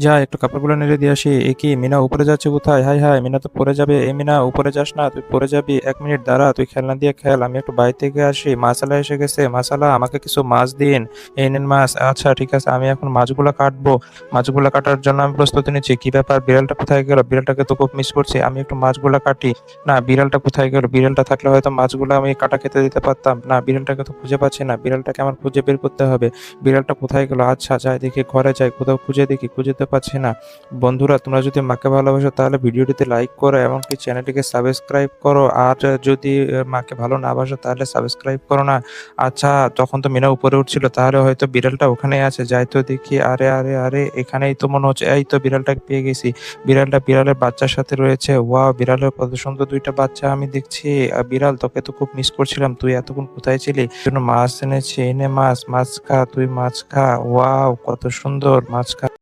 যা একটু কাপড়গুলো নেড়ে দিয়ে আসি। এ কি মিনা উপরে যাচ্ছে কোথায়? হায় হায়, মিনা তো পড়ে যাবে। এ মিনা উপরে যাস না, তুই পড়ে যাবি। 1 মিনিট দাঁড়া, তুই খেলনা দিয়ে খেল, আমি একটু বাইরে থেকে আসি। মাছালা এসে গেছে। মাছালা, আমাকে কিছু মাছ দিন। এই নেন মাছ। আচ্ছা ঠিক আছে, আমি এখন মাছগুলো কাটবো। মাছগুলো কাটার জন্য আমি প্রস্তুতি নিচ্ছি। কি ব্যাপার, বিড়ালটা কোথায় গেল? বিড়ালটাকে তো খুব মিস করছি। আমি একটু মাছগুলো কাটি। না, বিড়ালটা কোথায় গেল? বিড়ালটা থাকলে হয়তো মাছগুলো আমি কাটা খেতে দিতে পারতাম। না, বিড়ালটাকে তো খুঁজে পাচ্ছি না। বিড়ালটাকে আমার খুঁজে বের করতে হবে। বিড়ালটা কোথায় গেল? আচ্ছা যাই দেখি, ঘরে যাই, কোথাও খুঁজে দেখি, খুঁজে তো পাচ্ছি না। বন্ধুরা, তোমরা যদি মাকে ভালোবাসো তাহলে ভিডিওটিতে লাইক করো, এমনকি চ্যানেলটিকে সাবস্ক্রাইব করো। আর যদি মাকে ভালো না বাসো তাহলে সাবস্ক্রাইব করো না। আচ্ছা, তখন তো মিনা উপরে উঠছিল, তাহলে হয়তো বিড়ালটা ওখানেই আছে। যাই তো দেখি। আরে আরে আরে, এখানেই তো মনে হচ্ছে। এই তো বিড়ালটাকে পেয়ে গেছি। বিড়ালটা বিড়ালের বাচ্চার সাথে রয়েছে। ওয়াও, বিড়ালের কত সুন্দর দুইটা বাচ্চা আমি দেখছি। বিড়াল, তোকে তো খুব মিস করছিলাম। তুই এতক্ষণ কোথায় ছিলি? জন্য মাছ এনেছি, এনে মাছ। মাছ খা, তুই মাছ খা। ওয়াও, কত সুন্দর মাছ খা।